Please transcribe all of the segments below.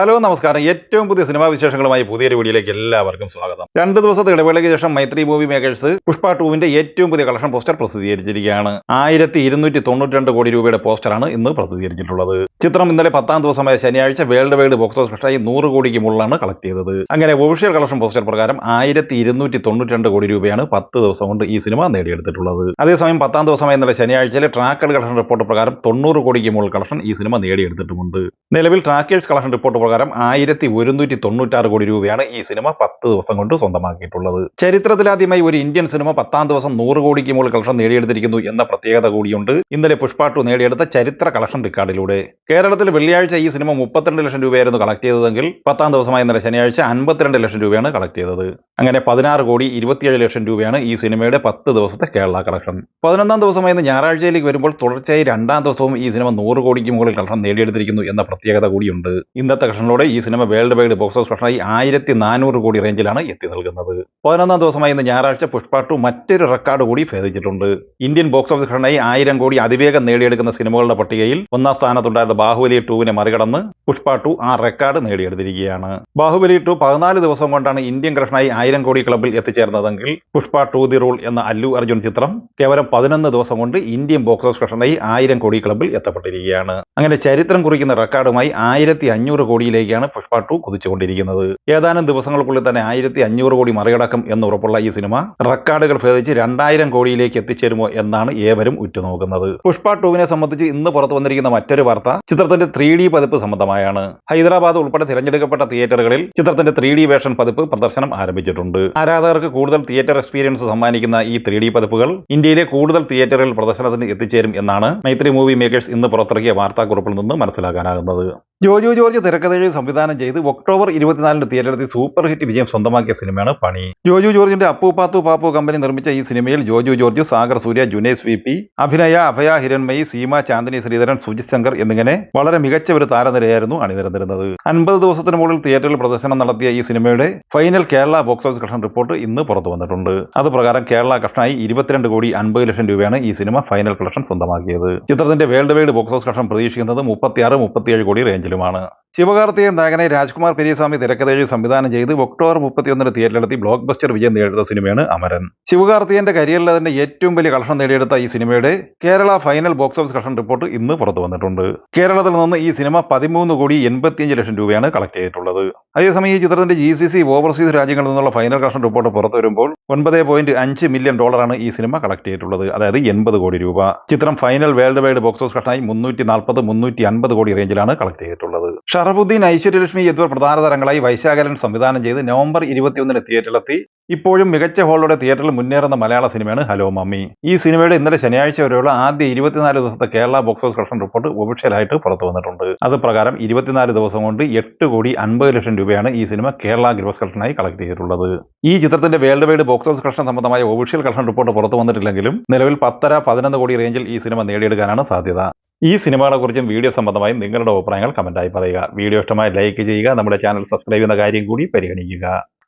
Hello നമസ്കാരം. ഏറ്റവും പുതിയ സിനിമാ വിശേഷങ്ങളുമായി പുതിയൊരു വീഡിയോയിലേക്ക് എല്ലാവർക്കും സ്വാഗതം. 2 ദിവസത്തെ ഇടവേളയ്ക്ക് ശേഷം മൈത്രി മൂവി മേക്കേഴ്സ് പുഷ്പ 2വിന്റെ ഏറ്റവും പുതിയ കളക്ഷൻ പോസ്റ്റർ പ്രസിദ്ധീകരിച്ചിരിക്കുകയാണ്. 1292 കോടി രൂപയുടെ പോസ്റ്ററാണ് ഇന്ന് പ്രസിദ്ധീകരിച്ചിട്ടുള്ളത്. ചിത്രം ഇന്നലെ 10ാം ദിവസമായ ശനിയാഴ്ച വേൾഡ് വൈഡ് ബോക്സ് ഓഫീസായി 100 കോടിക്ക് മുകളിലാണ് കളക്ട് ചെയ്തത്. അങ്ങനെ ഒഫീഷ്യൽ കളക്ഷൻ പോസ്റ്റർ പ്രകാരം 1292 കോടി രൂപയാണ് 10 ദിവസം കൊണ്ട് ഈ സിനിമ നേടിയെടുത്തിട്ടുള്ളത്. അതേസമയം 10ാം ദിവസമായ ഇന്നലെ ശനിയാഴ്ചയിലെ ട്രാക്കഡ് കളക്ഷൻ റിപ്പോർട്ട് പ്രകാരം 90 കോടിക്ക് മുകളിൽ കളക്ഷൻ ഈ സിനിമ നേടിയെടുത്തിട്ടുമുണ്ട്. നിലവിൽ ട്രാക്കേഴ്സ് കളക്ഷൻ റിപ്പോർട്ട് പ്രകാരം 1196 കോടി രൂപയാണ് ഈ സിനിമ 10 ദിവസം കൊണ്ട് സ്വന്തമാക്കിയിട്ടുള്ളത്. ചരിത്രത്തിലാദ്യമായി ഒരു ഇന്ത്യൻ സിനിമ 10ാം ദിവസം 100 കോടിക്ക് മുകളിൽ കളക്ഷൻ നേടിയെടുത്തിരിക്കുന്നു എന്ന പ്രത്യേകത കൂടിയുണ്ട് ഇന്നലെ പുഷ്പ 2 നേടിയെടുത്ത ചരിത്ര കളക്ഷൻ റെക്കോർഡിലൂടെ. കേരളത്തിൽ വെള്ളിയാഴ്ച ഈ സിനിമ 32 ലക്ഷം രൂപയായിരുന്നു കളക്ട് ചെയ്തതെങ്കിൽ 10ാം ദിവസമായ ഇന്നലെ ശനിയാഴ്ച 52 ലക്ഷം രൂപയാണ് കളക്ട് ചെയ്തത്. അങ്ങനെ 16 കോടി 27 ലക്ഷം രൂപയാണ് ഈ സിനിമയുടെ 10 ദിവസത്തെ കേരള കളക്ഷൻ. 11ാം ദിവസമായ ഇന്ന് ഞായറാഴ്ചയിലേക്ക് വരുമ്പോൾ തുടർച്ചയായി 2ാം ദിവസവും ഈ സിനിമ 100 കോടിക്ക് മുകളിൽ കളക്ഷൻ നേടിയെടുത്തിരിക്കുന്നു എന്ന പ്രത്യേകത കൂടിയുണ്ട്. ഇന്നത്തെ കളക്ഷനിലൂടെ ഈ സിനിമ വേൾഡ് വൈഡ് ബോക്സ് ഓഫീസ് കളക്ഷനായി 1400 കോടി റേഞ്ചിലാണ് എത്തി നൽകുന്നത്. 11ാം ദിവസമായി ഇന്ന് ഞായറാഴ്ച പുഷ്പ 2 മറ്റൊരു റെക്കോർഡ് കൂടി ഭേദിച്ചിട്ടുണ്ട്. ഇന്ത്യൻ ബോക്സ് ഓഫീസ് കളക്ഷനായി 1000 കോടി അതിവേഗം നേടിയെടുക്കുന്ന സിനിമകളുടെ പട്ടികയിൽ 1ാം സ്ഥാനത്തുണ്ടായിരുന്ന ബാഹുബലി 2വിനെ മറികടന്ന് പുഷ്പ 2 ആ റെക്കോർഡ് നേടിയെടുത്തിരിക്കുകയാണ്. ബാഹുബലി 2 14 ദിവസം കൊണ്ടാണ് ഇന്ത്യൻ കളക്ഷനായി 1000 കോടി ക്ലബിൽ എത്തിച്ചേർന്നതെങ്കിൽ പുഷ്പ 2 ദി റൂൾ എന്ന അല്ലു അർജുൻ ചിത്രം കേവലം 11 ദിവസം കൊണ്ട് ഇന്ത്യൻ ബോക്സ് ഓഫീസ് കളക്ഷനായി 1000 കോടി ക്ലബിൽ എത്തപ്പെട്ടിരിക്കുകയാണ്. അങ്ങനെ ചരിത്രം കുറിക്കുന്ന റെക്കോർഡുമായി 1500 കോടിയിലേക്കാണ് പുഷ്പ 2 കുതിച്ചുകൊണ്ടിരിക്കുന്നത്. ഏതാനും ദിവസങ്ങൾക്കുള്ളിൽ തന്നെ 1500 കോടി മറികടക്കും എന്ന് ഉറപ്പുള്ള ഈ സിനിമ റെക്കോർഡുകൾ ഭേദിച്ച് 2000 കോടിയിലേക്ക് എത്തിച്ചേരുമോ എന്നാണ് ഏവരും ഉറ്റുനോക്കുന്നത്. പുഷ്പ 2വിനെ സംബന്ധിച്ച് ഇന്ന് പുറത്തു വന്നിരിക്കുന്ന മറ്റൊരു വാർത്ത ചിത്രത്തിന്റെ 3D പതിപ്പ് സംബന്ധമായാണ്. ഹൈദരാബാദ് ഉൾപ്പെടെ തിരഞ്ഞെടുക്കപ്പെട്ട തിയേറ്ററുകളിൽ ചിത്രത്തിന്റെ 3D വേർഷൻ പതിപ്പ് പ്രദർശനം ആരംഭിച്ചിട്ടുണ്ട്. ആരാധകർക്ക് കൂടുതൽ തിയേറ്റർ എക്സ്പീരിയൻസ് സമ്മാനിക്കുന്ന ഈ 3D പതിപ്പുകൾ ഇന്ത്യയിലെ കൂടുതൽ തിയേറ്ററുകളിൽ പ്രദർശനത്തിന് എത്തിച്ചേരും എന്നാണ് മൈത്രി മൂവി മേക്കേഴ്സ് ഇന്ന് പുറത്തിറക്കിയ വാർത്താക്കുറിപ്പിൽ നിന്ന് മനസ്സിലാക്കാനാകുന്നത്. ജോജു ജോർജ് തിരക്കഥയിൽ സംവിധാനം ചെയ്ത് ഒക്ടോബർ 24 തിയേറ്ററിൽ സൂപ്പർ ഹിറ്റ് വിജയം സ്വന്തമാക്കിയ സിനിമയാണ് പണി. ജോജു ജോർജിന്റെ അപ്പു പാത്തു പാപ്പു കമ്പനി നിർമ്മിച്ച ഈ സിനിമയിൽ ജോജു ജോർജ്, സാഗർ സൂര്യ, ജുനൈസ് VP, അഭിനയ, അഭയ ഹിരൺമയി, സീമ, ചാന്ദിനി ശ്രീധരൻ, സുജിത് ശങ്കർ എന്നിങ്ങനെ വളരെ മികച്ച ഒരു താരനിരയായിരുന്നു അണിനിരന്നിരുന്നത്. 50 ദിവസത്തിന് മുകളിൽ തിയേറ്ററിൽ പ്രദർശനം നടത്തിയ ഈ സിനിമയുടെ final Kerala box office collection report ഇന്ന് പുറത്തു വന്നിട്ടുണ്ട്. അത് പ്രകാരം കേരള കളക്ഷനായി 22 കോടി 50 ലക്ഷം രൂപയാണ് ഈ സിനിമ ഫൈനൽ കളക്ഷൻ സ്വന്തമാക്കിയത്. ചിത്രത്തിന്റെ world wide box office collection പ്രതീക്ഷിക്കുന്നത് 36-37 കോടി റേഞ്ചിലുമാണ്. ശിവകാർത്തികേയൻ നായകനെ രാജ്കുമാർ പെരിയസ്വാമി തിരക്കഥയിൽ സംവിധാനം ചെയ്ത് ഒക്ടോബർ 31 തിയേറ്ററിലെത്തി ബ്ലോക്ക് ബസ്റ്റർ വിജയം നേടിയെടുത്ത സിനിമയാണ് അമരൻ. ശിവകാർത്തികേയന്റെ കരിയറിലെ തന്നെ ഏറ്റവും വലിയ കളക്ഷൻ നേടിയെടുത്ത ഈ സിനിമയുടെ Kerala final box office collection report ഇന്ന് പുറത്തു വന്നിട്ടുണ്ട്. കേരളത്തിൽ നിന്ന് ഈ സിനിമ 13 കോടി 85 ലക്ഷം രൂപയാണ് കളക്ട് ചെയ്തിട്ടുള്ളത്. അതേസമയം ഈ ചിത്രത്തിന്റെ GCC ഓവർസീസ് രാജ്യങ്ങളിൽ നിന്നുള്ള ഫൈനൽ കളക്ഷൻ റിപ്പോർട്ട് പുറത്തു വരുമ്പോൾ $9.5 മില്യൺ ഈ സിനിമ കളക്ട് ചെയ്തിട്ടുള്ളത്, അതായത് 80 കോടി രൂപ. ചിത്രം final world wide box office കളക്ഷനായി 340-350 കോടി റേഞ്ചിലാണ് കളക്ട് ചെയ്തിട്ടുള്ളത്. ഷറഫുദ്ദീൻ, ഐശ്വര്യലക്ഷ്മി എന്നിവർ പ്രധാന താരങ്ങളായി വൈശാഖലൻ സംവിധാനം ചെയ്ത് നവംബർ 21 തിയേറ്ററിലെത്തി ഇപ്പോഴും മികച്ച ഹോളോടെ തിയേറ്ററിൽ മുന്നേറുന്ന മലയാള സിനിമയാണ് ഹലോ മമ്മി. ഈ സിനിമയുടെ ഇന്നലെ ശനിയാഴ്ച വരെയുള്ള ആദ്യ 24 ദിവസത്തെ Kerala box office collection report ഒഫീഷ്യലായിട്ട് പുറത്തു വന്നിട്ടുണ്ട്. അത് പ്രകാരം 24 ദിവസം കൊണ്ട് 8 കോടി 50 ലക്ഷം രൂപയാണ് ഈ സിനിമ കേരള ഗ്രോസ് കളക്ഷനായി കളക്ട് ചെയ്തിട്ടുള്ളത്. ഈ ചിത്രത്തിന്റെ world wide box office collection സംബന്ധമായ ഒഫീഷ്യൽ കളക്ഷൻ റിപ്പോർട്ട് പുറത്തു വന്നിട്ടില്ലെങ്കിലും നിലവിൽ 10-11 കോടി റേഞ്ചിൽ ഈ സിനിമ നേടിയെടുക്കാനാണ് സാധ്യത. ഈ സിനിമകളെ കുറിച്ചും വീഡിയോ സംബന്ധമായും നിങ്ങളുടെ അഭിപ്രായങ്ങൾ കമന്റായി പറയുക. വീഡിയോ ഇഷ്ടമായി ലൈക്ക് ചെയ്യുക. നമ്മുടെ ചാനൽ സബ്സ്ക്രൈബ് ചെയ്യുന്ന കാര്യം കൂടി പരിഗണിക്കുക.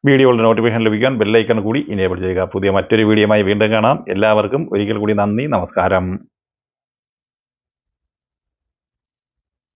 വീഡിയോകളുടെ നോട്ടിഫിക്കേഷൻ ലഭിക്കാൻ ബെല്ലൈക്കൺ കൂടി ഇനേബിൾ ചെയ്യുക. പുതിയ മറ്റൊരു വീഡിയോയുമായി വീണ്ടും കാണാം. എല്ലാവർക്കും ഒരിക്കൽ കൂടി നന്ദി, നമസ്കാരം.